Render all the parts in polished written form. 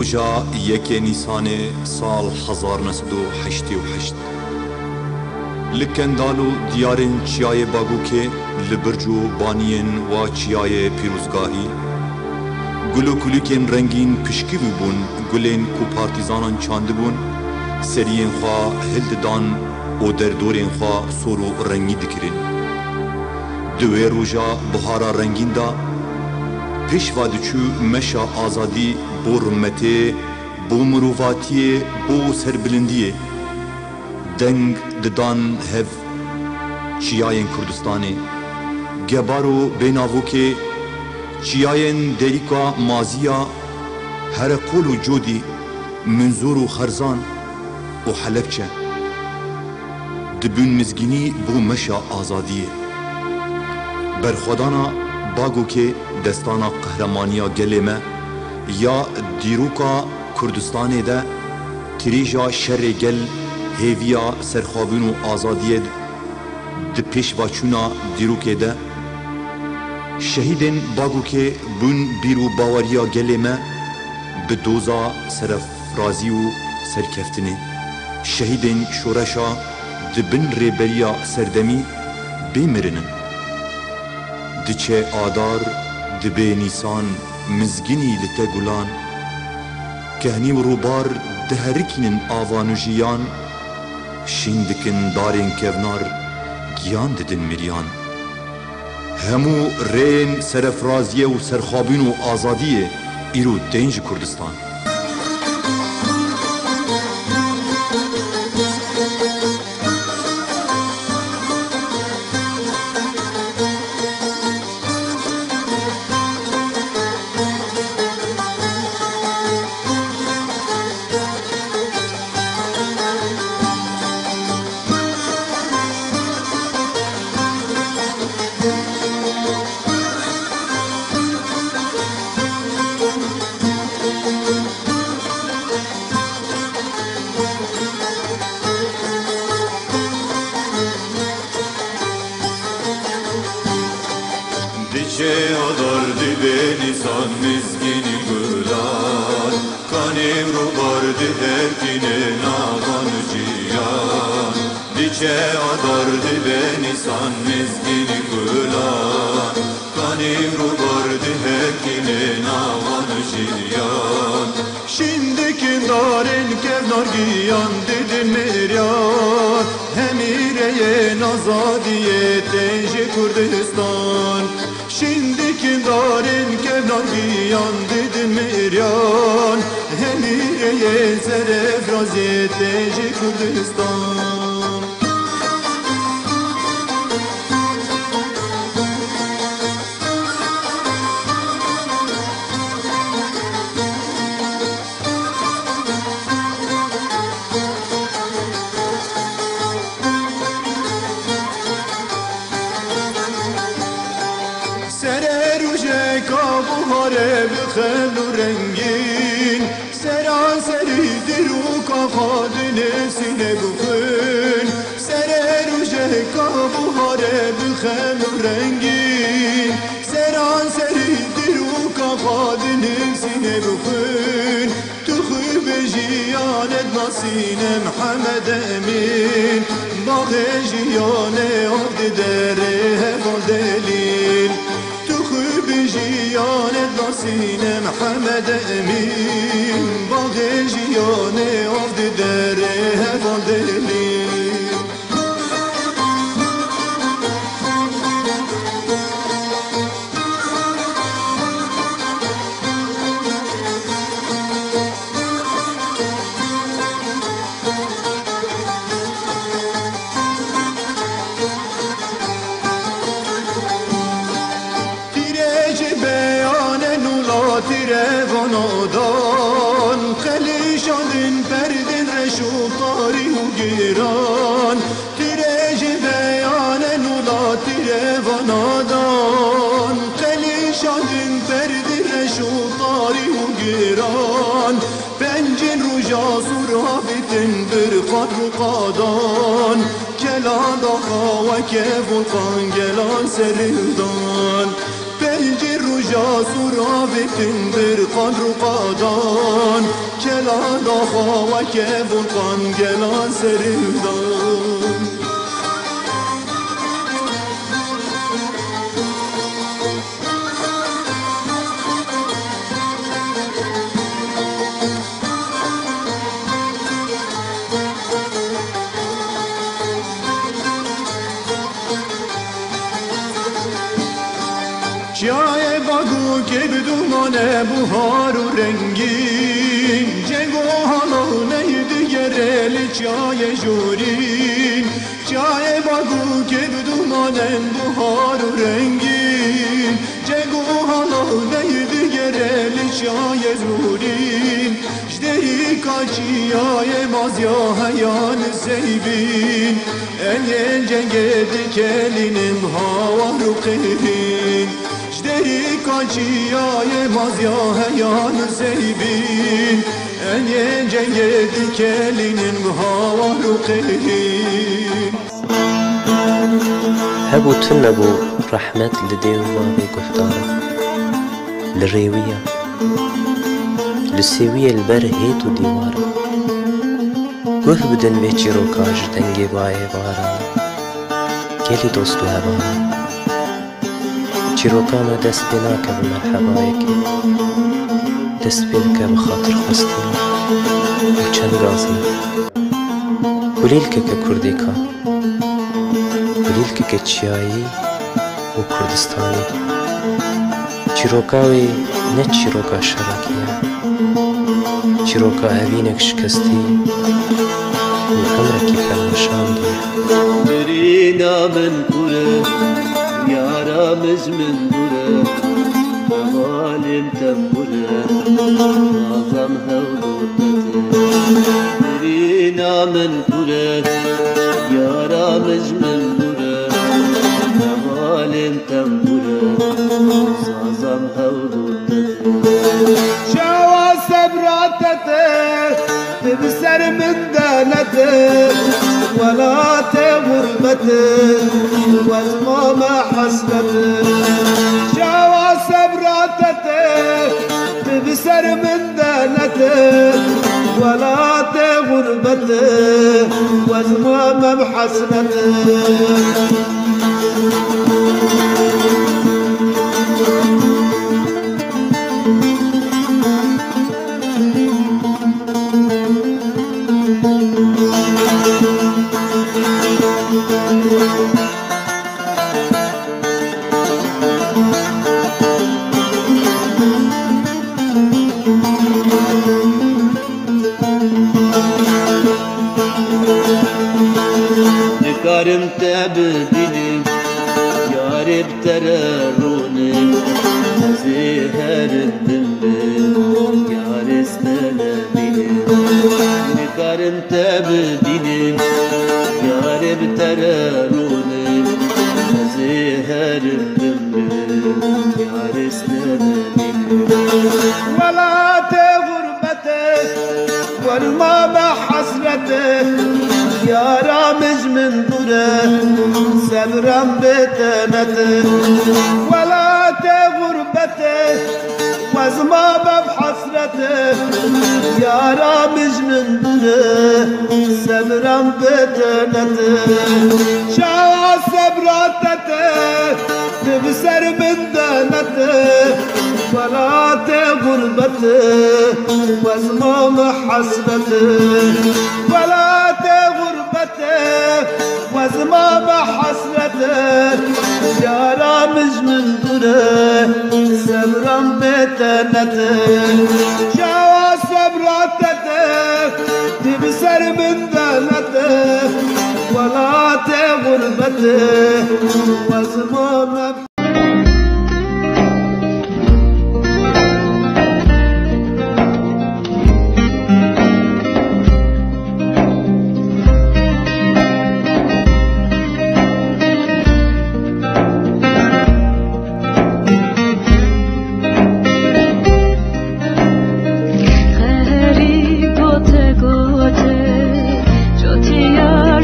جا یک نیسان سال 1988 لکندالو دیارن چیای باگو که لبرجو بانین و چیای پیروزگاهی گلو کلوکین رنگین پشکی بون گلین کو پارتیزانان چانده بون سرین خواه هلددان و در دورین خواه سورو رنگی دکرین دوی روژا بهارا رنگین دا پیشوا دچو مشا آزادی بو رمته بو مروفاتی بو سربلندیه دنگ ددان هف چیاین کردستانی گبارو بیناوو که چیاین دریکا مازیا هر قول و جودی منظور و خرزان و حلبچه دبون مزگینی بو مشا آزادیه برخودانا باگو که دستانا قهرمانیا گلیمه یا دیروکا کردستانی ده تریجا شر گل هیویا سرخابون و آزادیه ده پیش باچونا دیروکه ده شهیدن باگو که بون بیرو باوریا گلیمه به دوزا سرفرازی و سرکفتنی شهیدن شورشا ده بن ریبریا سردمی بیمرنن دچه آدار دبه نیسان مزگینی لته گلان کهنی و روبار دهرکینن آوان و جیان شیندکن دارین کونار گیان ددن مریان همو رین سرفرازیه و سرخابین و آزادیه ایرو دنج کردستان Dice adar dibe nisan mizgini gulan Kanim rubar diherkine nagan ciyan Dice adar dibe nisan mizgini gulan Kanim rubar diherkine nagan ciyan Şimdikin darin kevnar giyan dedin meryan Hemireyen azadiye tenji Kurdistan Şimdikin darin kevnar giyan dedin meryan Hemireyen serefraziye tenji Kurdistan Buhare bixelu rengin Seraseri diruka khadinesine bixin Sereru jeka buhare bixelu rengin Seraseri diruka khadinesine bixin Tuxi bejiyanet nasine Muhammed Emin Bağe jiyane avdi dere heval delil بجيانت ناسين محمد أمين باغي جياني عفد داره فاضلين Revanadon Khalishadin perdin reşu tari u giran Tireji beyanen ula Revanadon Khalishadin perdin reşu tari u giran Pencin ruja surhabitin bir kadru qadan Kelada kha ve kevulkan gelan serildan پنجر روژا سرافتن بر قدر و قادان کلا داخا و که بلقان گلا سردان چای باگو که بدون بهار و رنگین جنگ و حالا دیگر چای جورین چای باگو که بدون بهار و رنگین جنگ و حالا دیگر چای جورین جدی کاچیای مازیا هیان سیبین این جنگ دکلینم هوا رو قیبین جدی کاچیای مازیا هیان سیبین این جنگ دکلینم هوا رو قیبین هبو تنبو رحمت لديو بابي قفتارة للريوية لسيوية البر هيتو ديوارة قف بدن بيچي روكاج دنگي باي باران كيلي دوستو هباران چيروكانا دست بناك بمرحبايك دست بناك بخاطر خستين وچن غازنا قليلك كرديكا قليلك كچيايي وكردستاني چيروكاوي نه چيروكا شراكيا چيروكا هاوينك شكستي وعمركي فرمشاندي برينا من كره يارا مزمن كره مظالم تنبره معظم هودوتته برينا من كره يارا مزمن كره مظالم تنبره معظم هودوتته شوا سبراتته تبسر من دانته ولا تغربته وزمام حسرته شوا سبراتته تبسر من دانته ولا تغربته وزمام حسرته نكارم تبديني يا رب تراروني زهر الدنبي يا رستلاميني نكارم تبديني يا رب تراروني زهر الدنبي يا رستلاميني ولا تغربته والما بحسرته يا رامز من دره سبرا بتنته ولا تغربته وزما بحسرته يا رامز من دره سبرا بتنته شاوى سبراتته تبسر من دانته ولا تغربته وزما بحسرته ولا تغربته وزما بحسرته يا رامز من دره سبرا بتنته شاوى سبراتته تبسر من دانته ولا تغربته وزما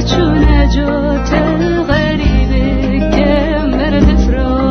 چونه جوت غریبه که مرد فرا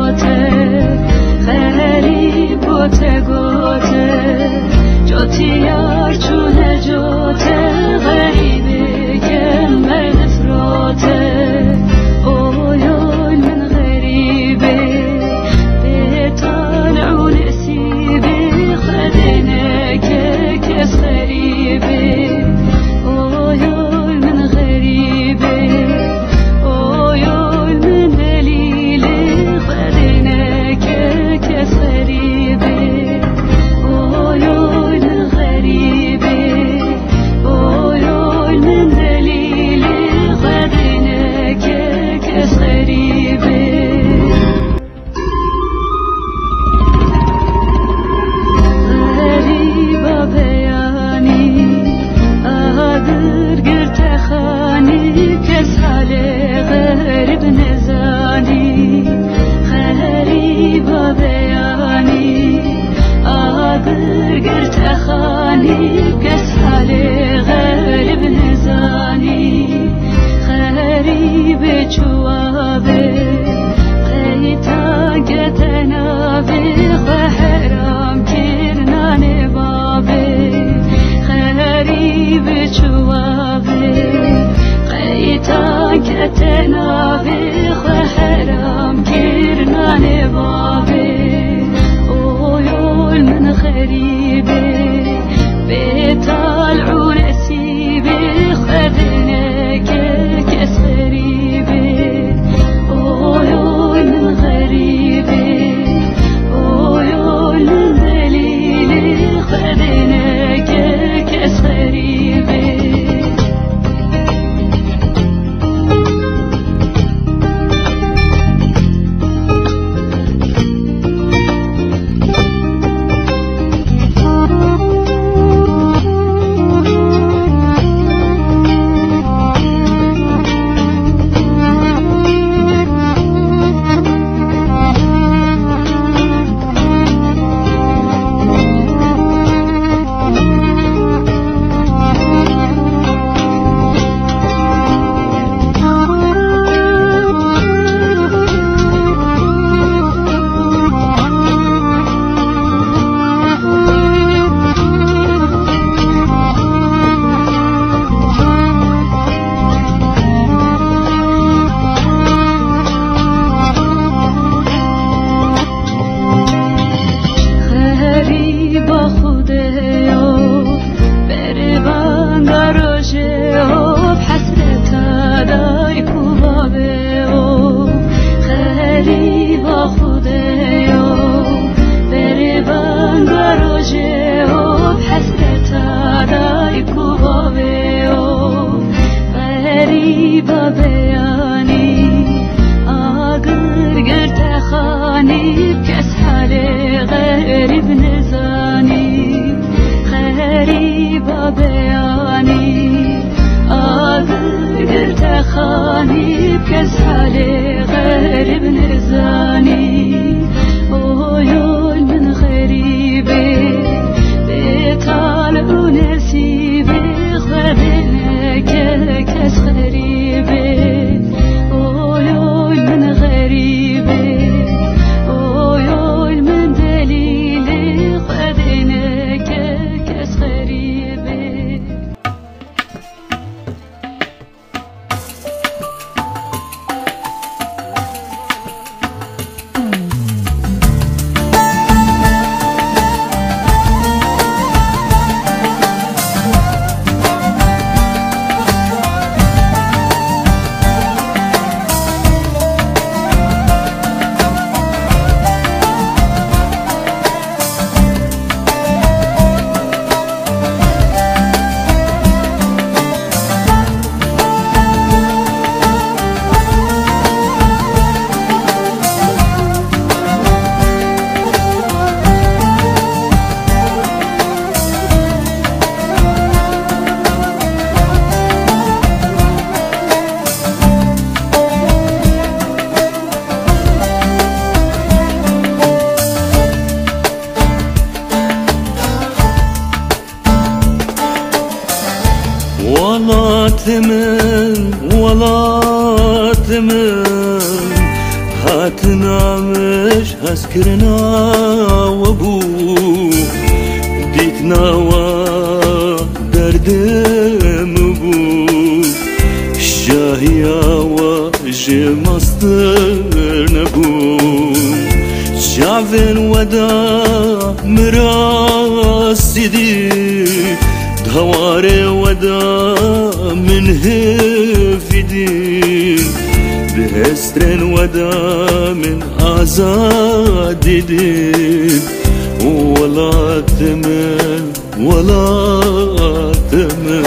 غریبا بیانی آگر گرت خانی کس حال غریب نزانی غریبا بیانی آگر گرت خانی کس حال غریب نزانی اویول من غریبه بطال و نسیبه خدنه که کس غریبه اویول من غریبه اویول من دلیل خدنه که کس غریبه ولاتمن هاتنا مش هسكرنا وابو ديتنا ودردم بو شاهيا وجه مصدر نبو شعفن ودا مراسي دي دوار ودا من هفدي بهسترن ودا من آزاد دي ولا تمن ولا تمن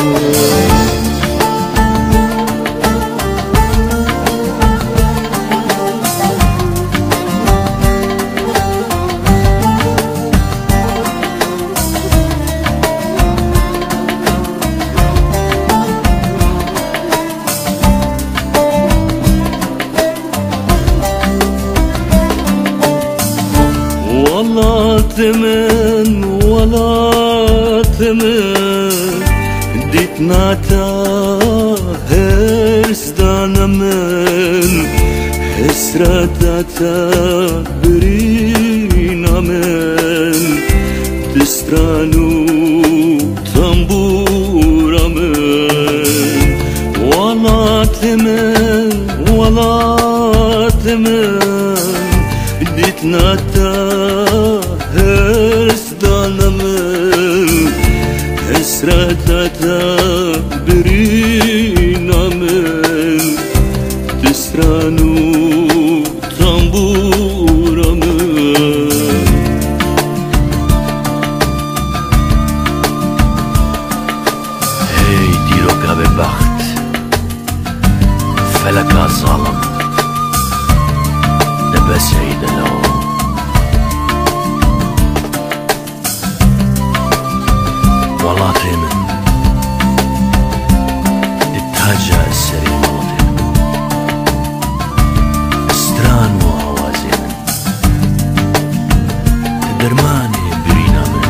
تمن ولا تمن ديتنا تا هرس دانا من حسرتا تا برينا من دسترانو تنبورا من ولا تمن ولا تمن ديتنا تا هرس دانمن حسرتا برينا من تسرانو تنبورا من هي ديروكا ببخت فلكا ظالم نبا سيدنا والله تيمن التاجة السري ملطين استران وعوازين درماني برينا من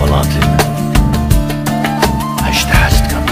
والله تيمن عشت حست كم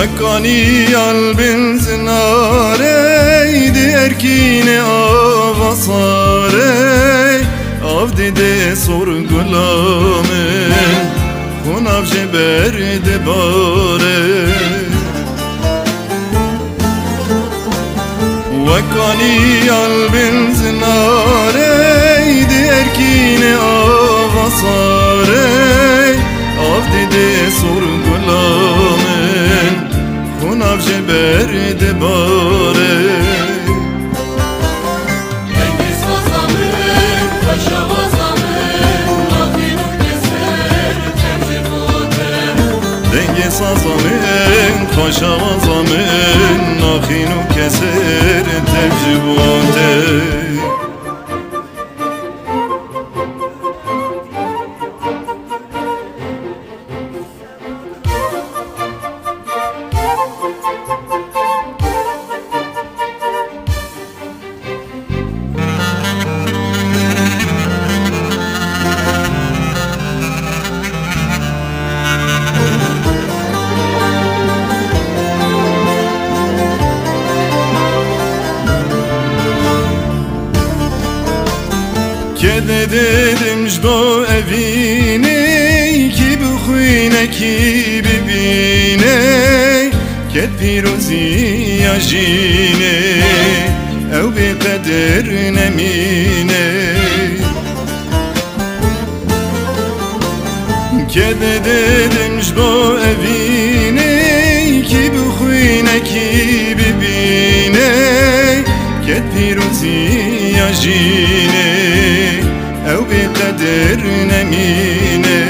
وکانی البن زناره دی ارکین آواساره آف دیده سر گلامه خوناف جبرد باره وکانی البن زناره دی ارکین آواساره آف دیده سر گلامن خوناف جبرد باره دنگ سازامن خوشوازامن ناخین و کسر تجرباته که dedim jdo evine ki bxuine ki bibine که پیروزی یاجینه او بی قدر نمینه که dedim jdo evine ki bxuine ki bibine که پیروزی یاجینه او بی قدر نمینه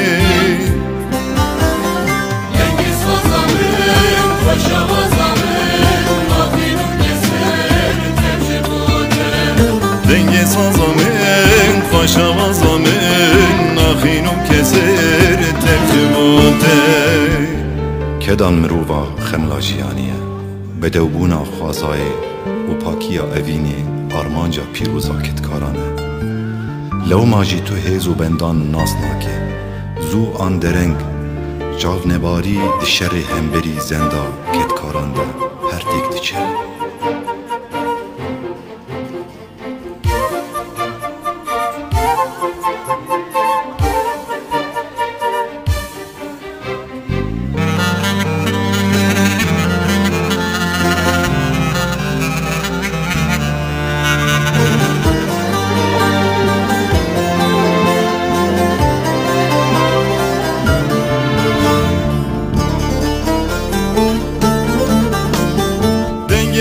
دنگی سازامن خوشوازامن آفینو کسر تجرباته دنگی سازامن خوشوازامن آخینو کسر تجرباته کدان مرووا خملاجیانیه بدوبونا خوازای و پاکیا اوینی آرمانجا پیروزا کتکارانه لو ماجی تو هیز و بندان ناس ناکه زو آن درنگ جاو نباری شر همبری زندا کتکارانده هر دیگ دیچه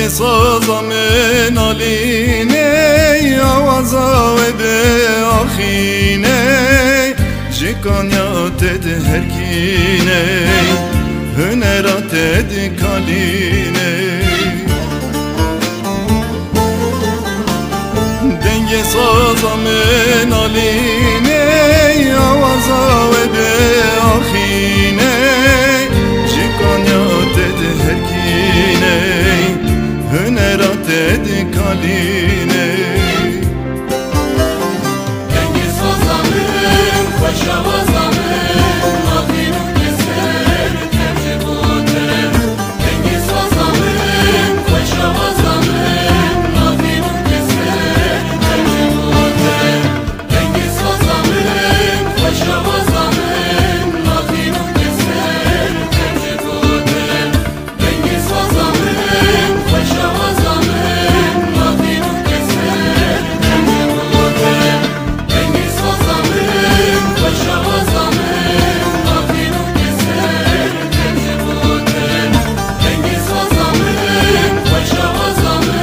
سازامن آلینه آوازا و به آخینه جکانیات ده هرگینه هنرات ده کالینه دنگ سازامن آلینه آوازا و به آخینه جکانیات ده هرگینه هنرات دی کالینه دنگی سازامن خوشوازامن آفینو کسر تجرباته دنگی سازامن خوشوازامن آفینو کسر تجرباته دنگی سازامن خوشوازامن آفینو کسر تجرباته دنگی سازامن خوشوازامن آفینو کسر تجرباته دنگی سازامن خوشوازامن آفینو کسر تجرباته دنگی سازامن خوشوازامن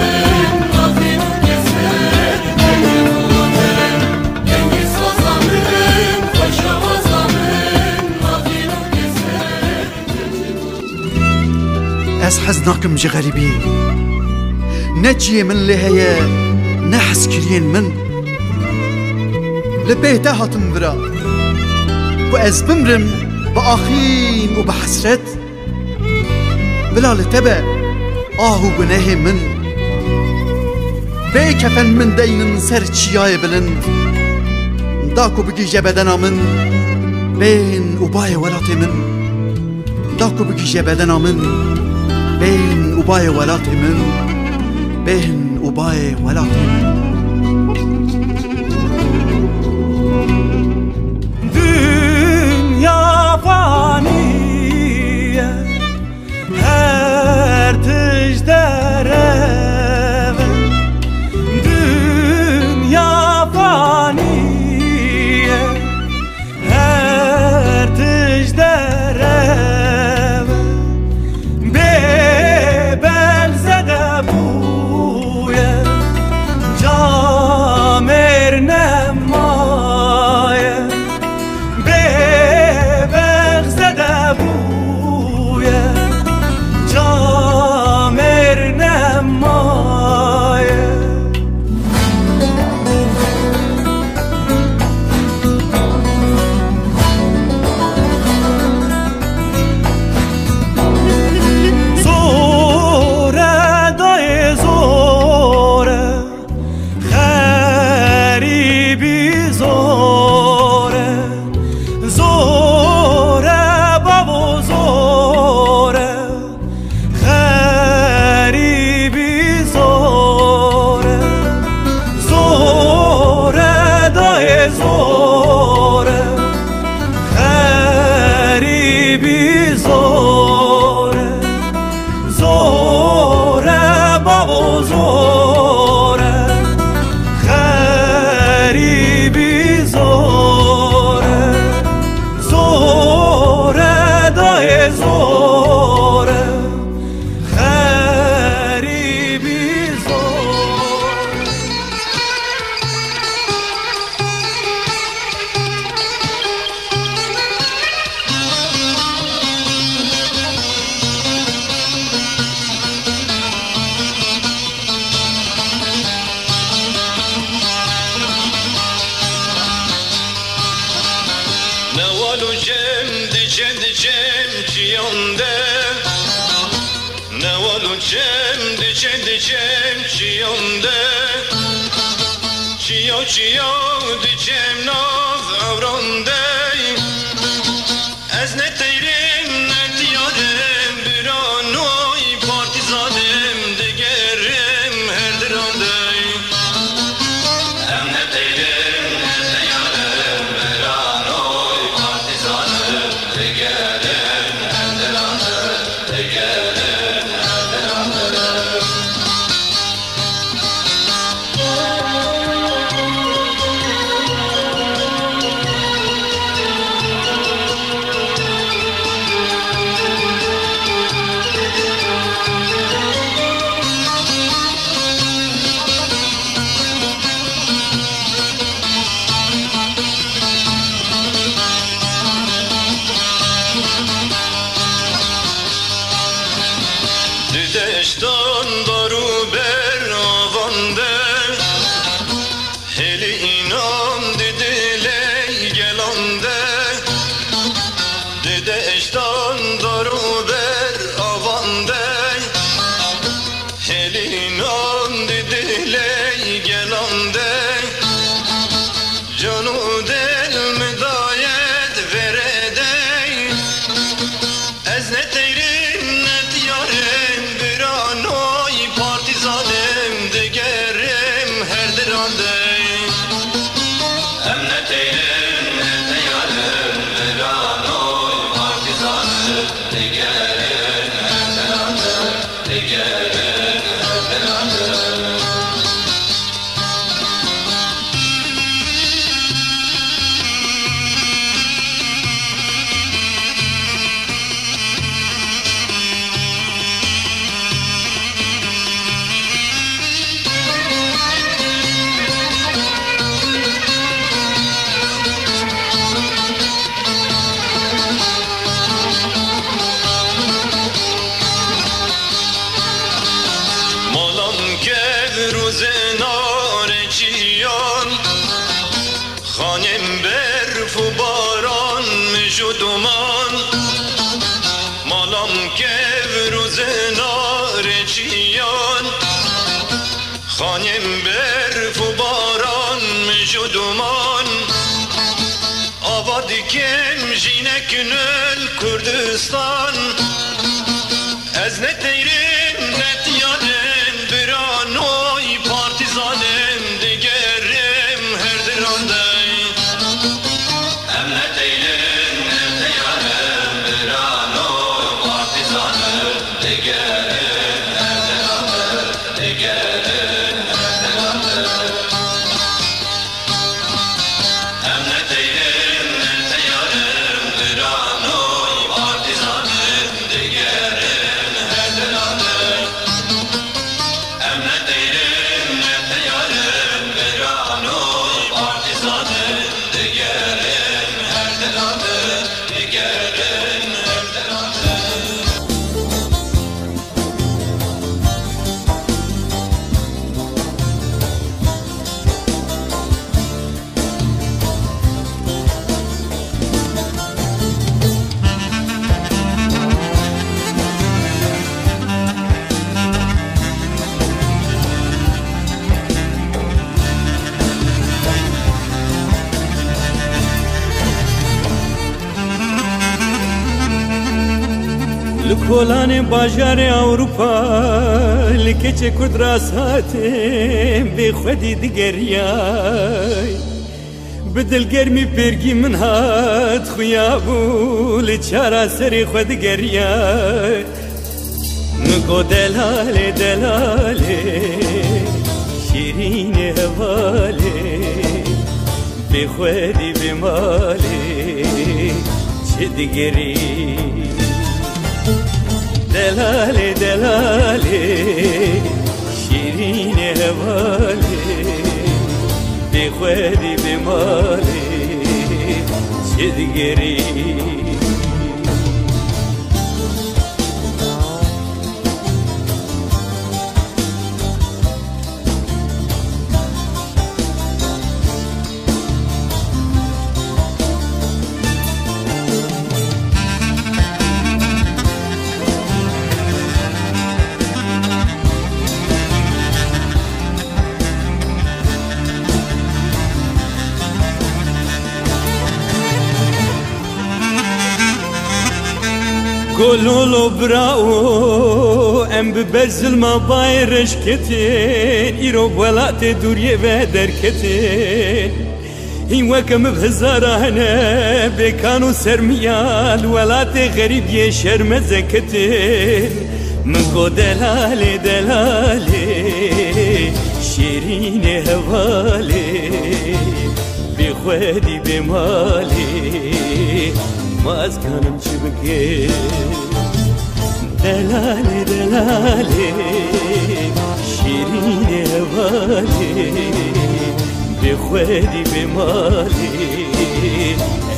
آفینو کسر تجرباته دنگی سازامن خوشوازامن آفینو کسر از حزناكم جي غريبين نجي من لهيا نحس كرين من لبيتا هاتم برا وأز بمرم بآخين وبحسرت بلا لتبا آهو بناه من بي كفن من دين سر چياي بلند داكو بگي جبدنا من بين وباي ولاتي من داكو بگي جبدنا من بين وباي ولاتي من بين وباي ولاتي من Dünya faniye her tecdere dünya faniye her tecdere be belzede buye camer nemaye be belzede buye camer nemaye خانم برف و باران مجو دومان آبادی کم جینک نل کردستان از نتیرین نتیانن برانوی پارتیزانن دیگرم هر درانده ام نتیرین نتیانن برانوی پارتیزانن دیگرم هر درانده دیگرم هر درانده ام نتیرین نتیانن برانوی پارتیزانن دیگرم هر درانده ام نتیرین نتیانن برانوی پارتیزانن دیگرم هر درانده دیگرم هر درانده لکولان باجار اوروپا لکچ کرد راساتم به خودی دگریای بدل گرمی پرگی من هات خویابو لچارا سری خود گریای مگو دلاله دلاله شیرین هواله به خودی بماله چه دگری دلاله دلاله شیرین هواله به خودی به ماله چه دیگری گلولو براو ام ببرزل ما بايرش كتين ايرو بولات دوريه بدر كتين هين وكم بهزارانه بكانو سرميال ولات غريب يشرم زكتين منكو دلالي دلالي شيرين هوالي بخودي بمالي ما أزكانم شبكي دلالي دلالي شيرين هوالي بخودي بمالي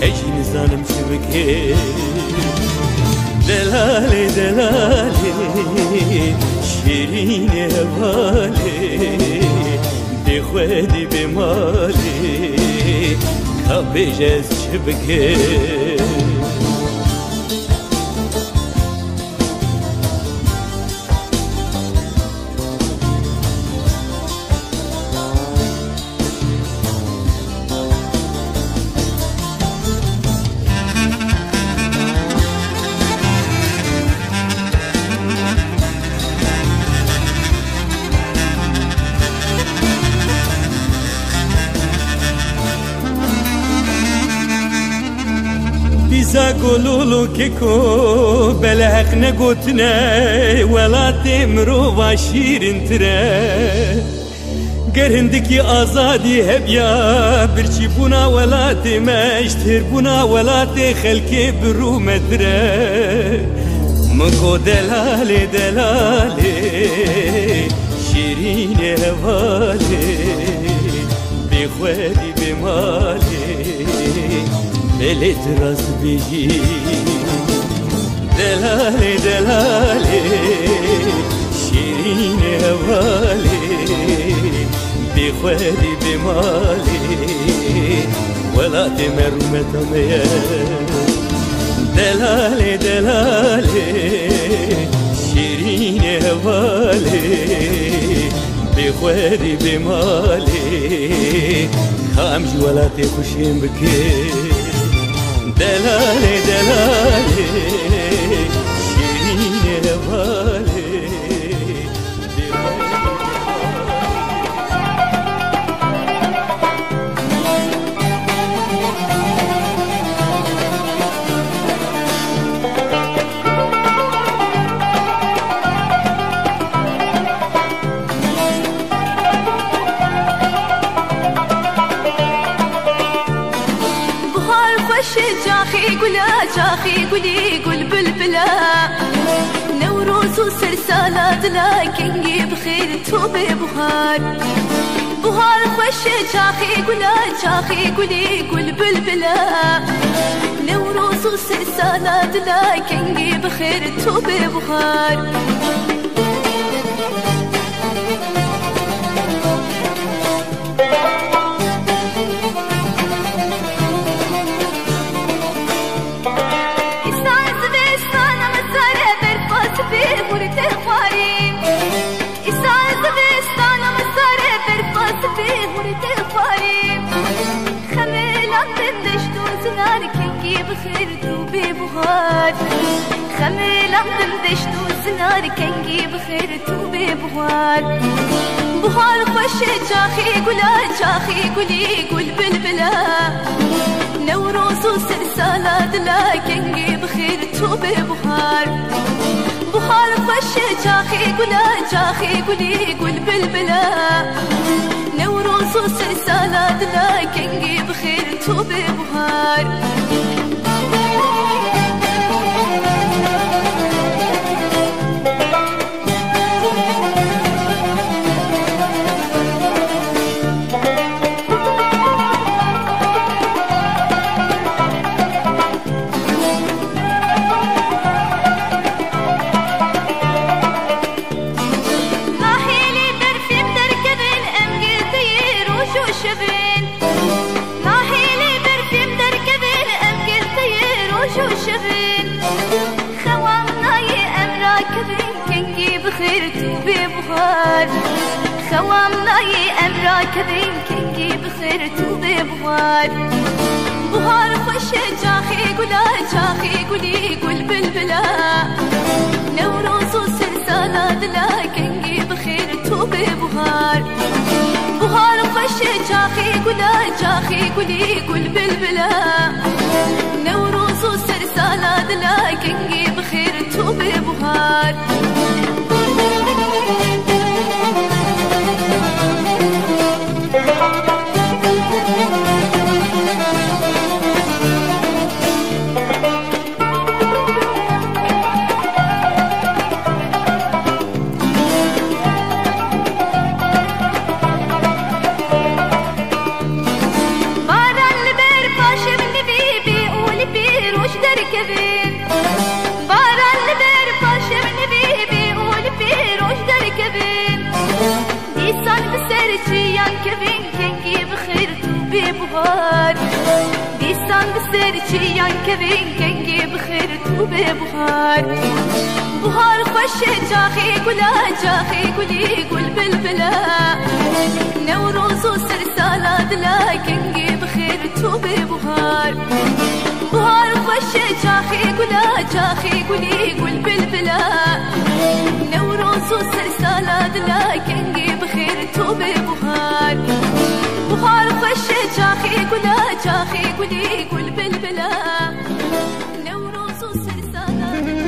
عيش نزانم شبكي دلالي دلالي شيرين هوالي بخودي بمالي كابيجز شبكي بيزا قولولو كيكو بلاك نقوتنا ولا تمرو شيرين ترى قرهندكي آزادي هبيا برشي بونا ولا تمشتر بونا ولا تخلكي برو مدرى مكو دلالي دلالي شيرين هوالي بخوالي بمالي بلت راس بيجي دلالي دلالي شيرين هوالي بخوالي بمالي ولا تمر متمية دلالي دلالي شيرين هوالي بخوالي بمالي خامج ولا تخشين بكي دلالي دلالي شيرين هوالي خوش جاخي قولا جاخي قولي قول بلبلا نوروز وسرسالة دلاكنجي بخير توبي بخار بخار خوش جاخي قولا جاخي قولي قول بلبلا نوروز وسرسالة دلاكنجي بخير توبي بخار بخير توبي بخار خميل عمدم دشتو زنار كنجي بخير توبي بخار بخار خوش جاخي قولا جاخي قولي قول بلبلا نوروز وسرسالة دلا كنجي بخير توبي بخار بخار خوش جاخي قولا جاخي قولي قول بلبلا نوروز وسرسالة دلا كنجي بخير توبي بخار خوام ناي امراك بين كنجي بخير توبي بخار بخار خوش جاخي قولا جاخي قولي قول بلبلا نوروز وسرسالة دلا كنجي بخير توبي بخار بخار خوش جاخي قولا جاخي قولي قول بلبلا نوروز وسرسالة دلا كنجي بخير توبي بخار ديسان بسرتي يان كبين كنجي بخير توبي بخار بخار خوش جاخي قولا جاخي قولي قول بلبلا نوروز وسرسالة دلا كنجي بخير توبي بخار بخار خوش جاخي قولا جاخي قولي قول بلبلا نوروز وسرسالة دلا كنجي بخير توبي بخار بخار خوش جاخي قولا جاخي قولي قول بلبلا نوروز وسرسالة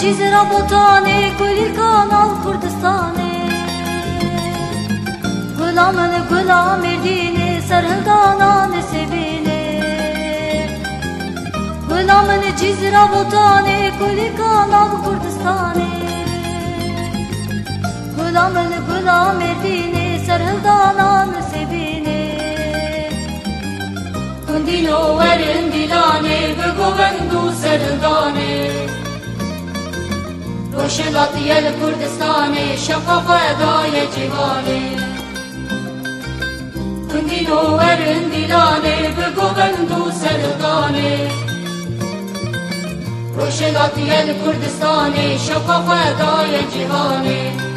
جزيرة بوطاني كل القناة كردستاني غلام غلام مرديني سرهدانا نسبيني غلام جزيرة بوطاني كل القناة كردستاني غلام غلام مرديني سرهدانا نسبيني كندينو ورندلاني بقوبندو سرهداني روشلاطية الكردستاني شقاقة داية جهاني كندينو ورندلاني بقوبندو سرطاني روشلاطية الكردستاني شقاقة داية جهاني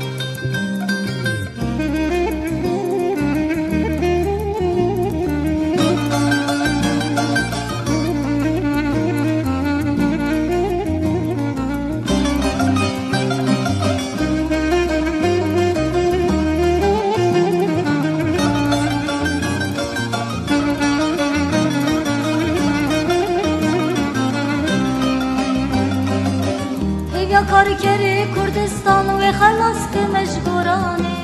کردستان و خلاص که مجبورانه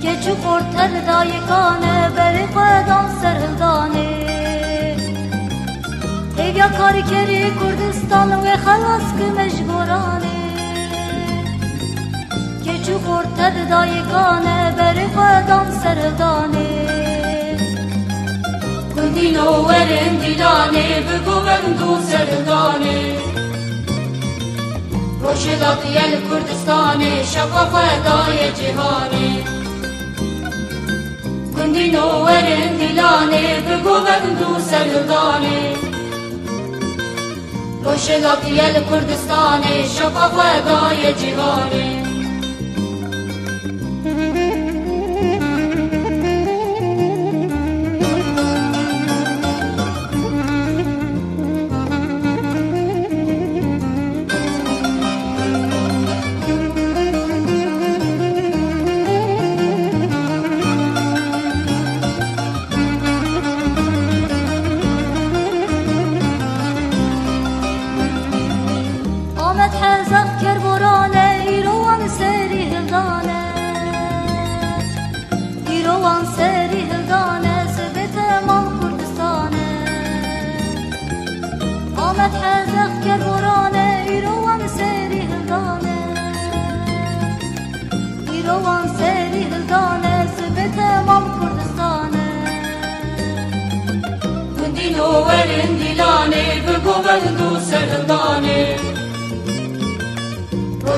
که چو خورتر دایگانه بری قدان سرهدانه ایویا کاری کری کردستان و خلاص که مجبورانه که چو خورتر دایگانه بری قدان سرهدانه کندینو ورن دیلانه بگو بندو سرهدانه روشلاتی الکردستانی شفا فدای جهانی کندینو ورن دیلانه بگو بندو سرهدانه روشلاتی الکردستانی شفا فدای جهانی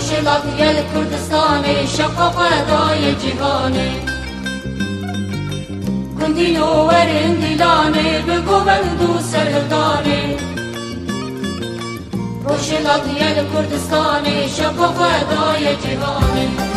روشلاتی الکردستانی شفا فدای جهانی کندینو ورن دیلانه بگو بندو سرهدانه روشلاتی الکردستانی شفا فدای جهانی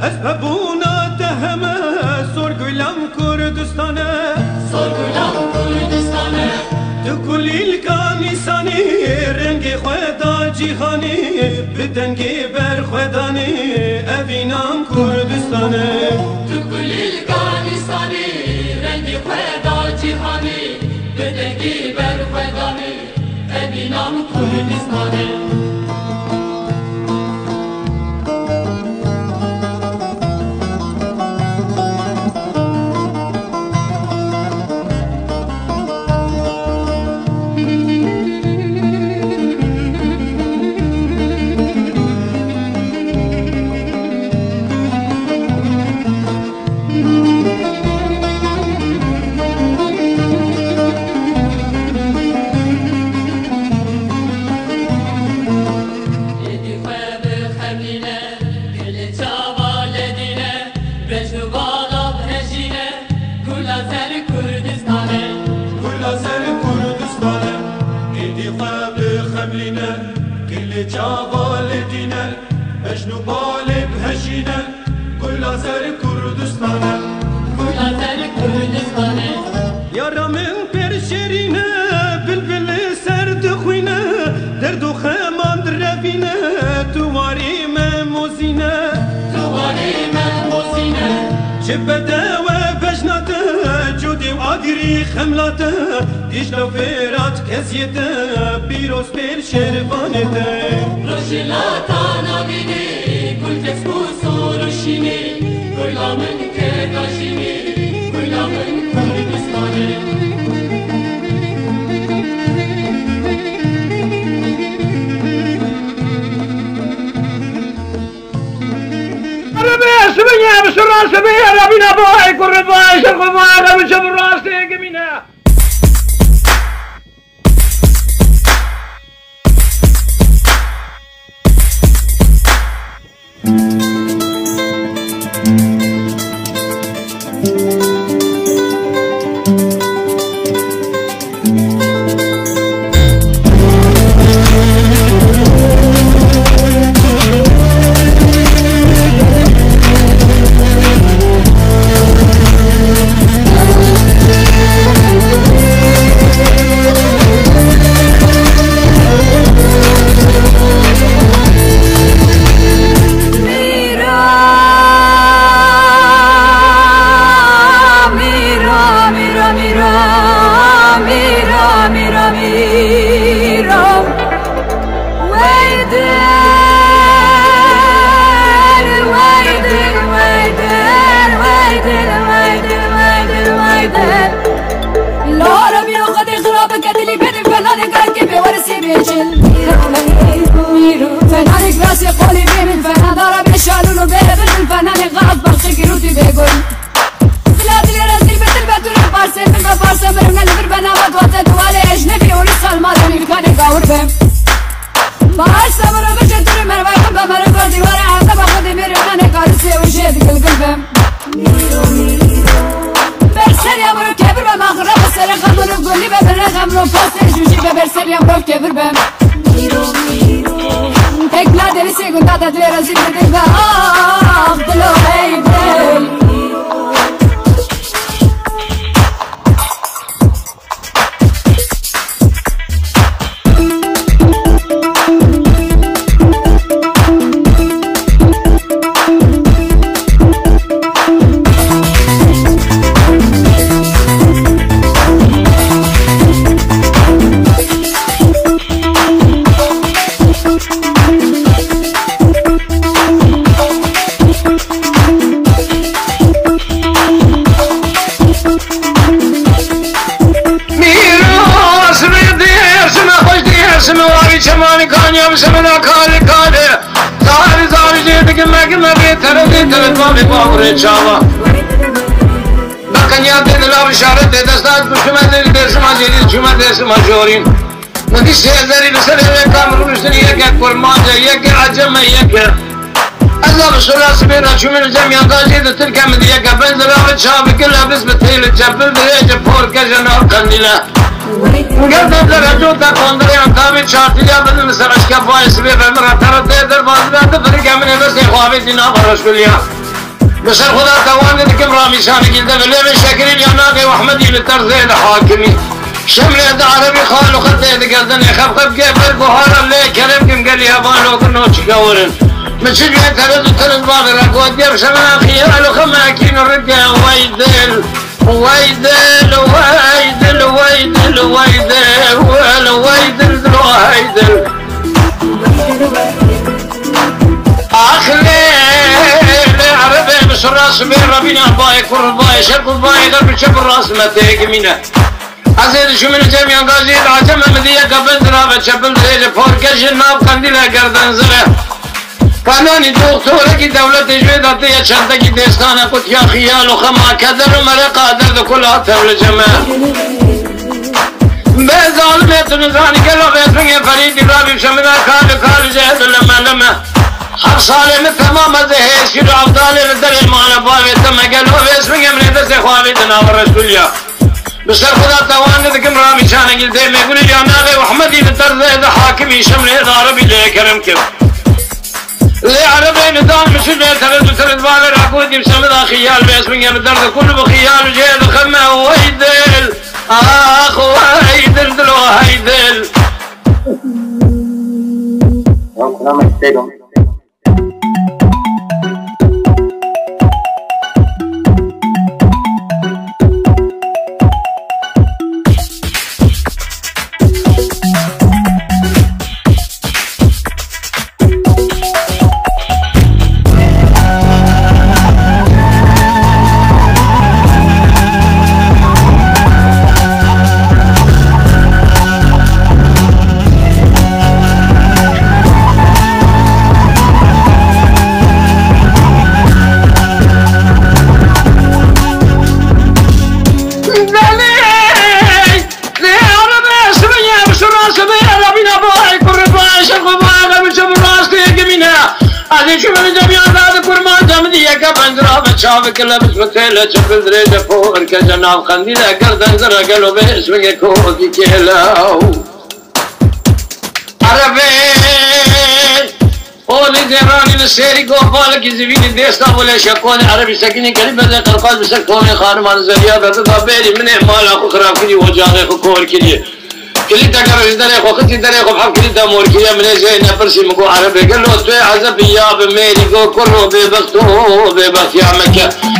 اسبابونا تهمه سرگلم کردستانه سرگلم کردستانه تو کلیل کانیسانی رنگ خدا جیهانی بدنگی بر خدانی اوینام کردستانه تو کلیل کانیسانی رنگ خدا جیهانی بدنگی بر خدانی اوینام کردستانه خملاته دیش لو فرات کسیته بیروز پر شرفانته روشلاتا نبینی گل کسبو سروشینی گلامن که داشینی گلامن کردستانه ربي سبني بسرعة سبيا ربنا باي كل باي شرق باي ربي شبر راسي جمينا Çava Bakanya dediler işaret edesler düşmanları dersim acil cuma dersim majorin Nadi şeyleri mesela kamerun üstüne yek kurmaca yek aceme yek Allah Resulü bin açımın cemiyatı da Türkiye'de yek ben de abi çabuk gel biz bitel çapıl diye por kajana kandila Gerçekten rajo da konduryan tabi çartıya benim mesela aşka faizli ve ben tarafta eder bazıları da Türkiye'nin evde sevabı dina var Resulü'ye بسر خدا توان دكم رامي سانك الدبل بشكل اليناقي واحمدي للترزيد حاكمي شمل عربي خالو خطي دقردن خب كيف بوهار اللي كلمكم قال لي هبان لو كنو تشكورن مشي بيها تلد باغي ركوت دير شمنا خيالو خماكين الرقا ويدل ويدل ويدل ويدل ويدل ويدل ويدل آخلي عربي بس الراس بين ربنا باي كل باي شرق باي غرب شب الراس ما تيقمينا عزيز شو من جميع غازي العجم مدية قبل درابة شبل زيج فوركش الناب قنديلة قردن زره قانوني دكتورة کی دولت جوید آتی ہے چندہ کی دیستانہ کت یا خیال و خما کدر و مرقہ درد کل آتا ہے جمع بے ظالمیت نظانی کے لوگ اسمنگی فرید رابی شمدہ کال جہد لما ہر سالے میں تمام ازہیس کی رابطالے لدر ایمان باوی تمہیں لوگ اسمنگی امریدر سے خوالی دناور رسولیا بسر خدا توان دکم رابی شانگل دے میں گلی جاناغی وحمدی لطرد حاکمی شمل عربی لے کرم کر اللي عربي نظام مشي ترد باغر عقودي بسمدها خيال باسمي بالدرد كله بخيال وجيل وخمه ويدل اخ ويدل دلو هيدل شافك لابس متيلة شفل دريجة فوق الكجناب خنديلة قردن زرع قلو باسمك كوكي كيلاو عربي قولي زيراني نسيري قوفالك زبيني ديستا ولا شكوني عربي سكيني كلمة زي قرقال بسكتوني خانمان زريا بردتا بيلي مني مالا خو خراب كدي وجاغي خو كور كدي كليتا قرر داري خو خطي داري خو بحب كليتا موركيا مني زي نفرسي مكو عربي قال له توي عزب يا بميري قو كله ببختو ببخت يا مكة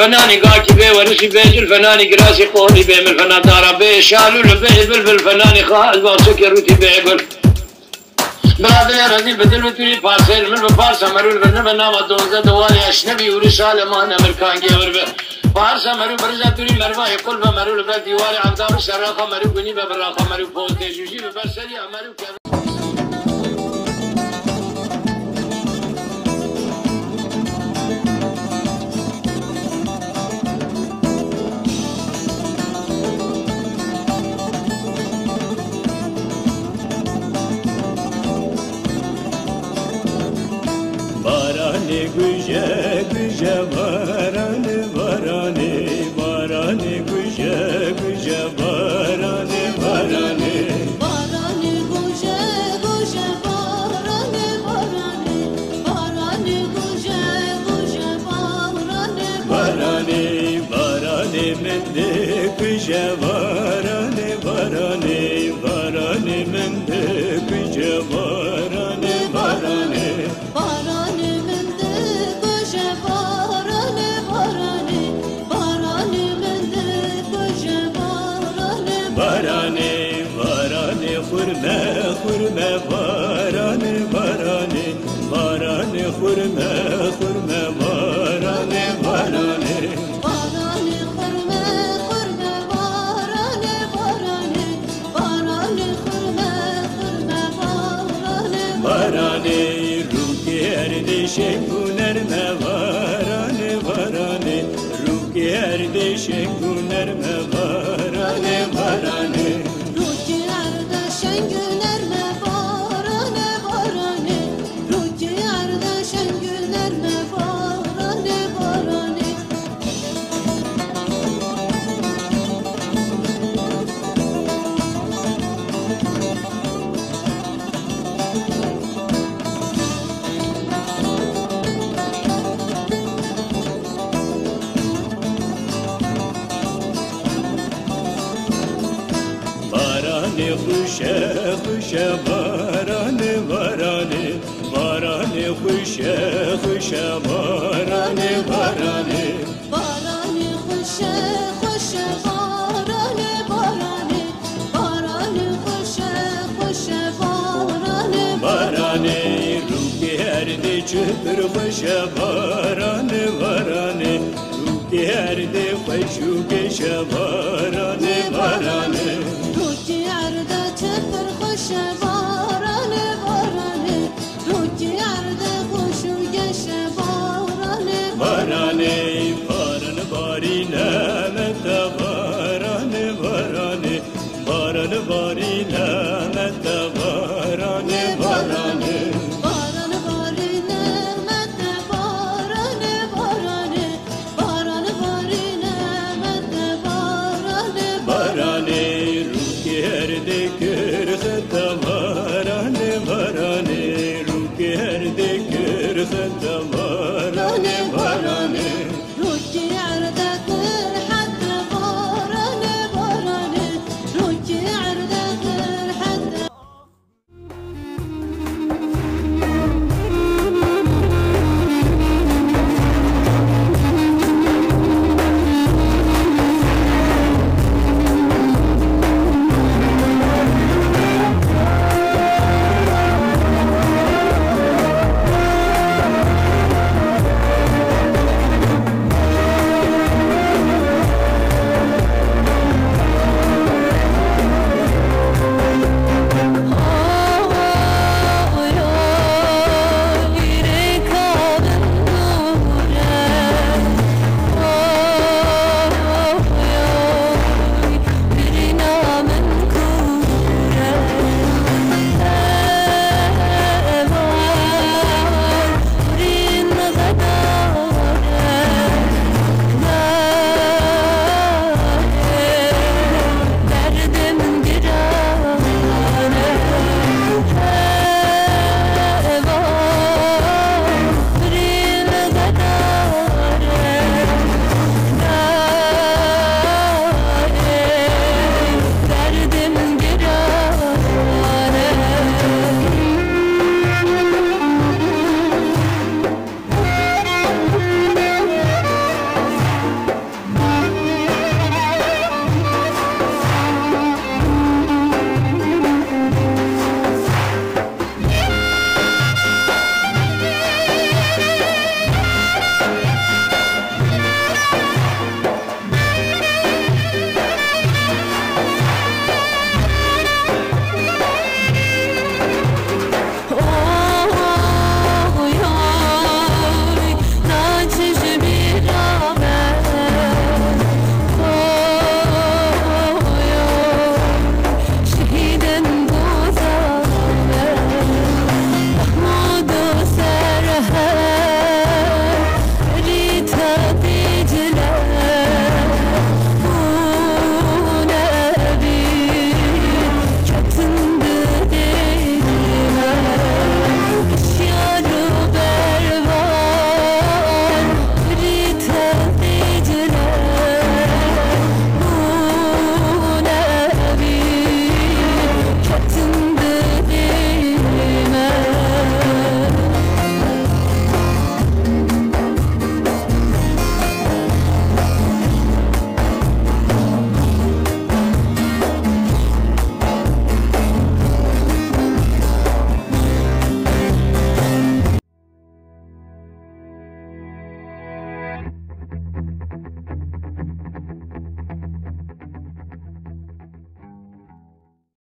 الفناني قاكي بيه ورسي بيج الفناني قراسي قولي بيه من الفنان دارا بيه شالو لبيه بالفناني خاص باسوكي روتي بيه قل برادر يا رزيل بدل وتوري بارسيل من بفارسا مرول برنبا ناما دونزا دوالي اشنبي ورسالة مانا مركان جيور بيه بارسا مرول برزا توري مرواي قلبا مرول بل ديوالي عمدار سراخا مرول قنيبا براخا مرول فوز تيجوشي ببرسليا مرول Güce güce varane varane varane güce güce varane varane varane güce güce varane varane varane güce güce varane varane varane mende güce varane varane varane mende güce varane varane varane mende güce varane خورمه خورمه بارانه بارانه بارانه خورمه خورمه بارانه بارانه بارانه خورمه خورمه بارانه بارانه بارانه خورمه خورمه بارانه بارانه رو گرد شنگونر me بارانه بارانه رو گرد شنگونر me بارانه بارانه Rüzgarda şengülerme barane barane Rüzgarda şengülerme barane barane Barane khuşe khuşe barane barane barane khuşe khuşe barane barane Barane khuşe khuşe barane barane Barane khuşe khuşe barane barane ruki herde çıpır khuşe barane barane ruki herde khuşu geşe barane barane Rüzgarda çıpır khuşe barane barane Rüzgarda khuşu geşe barane barane barane barine mete barane barane barane barine mete barane barane Barane barine mette barane barane Barane barine mette barane barane ruki herde kırhta barane barane ruki herde kırhta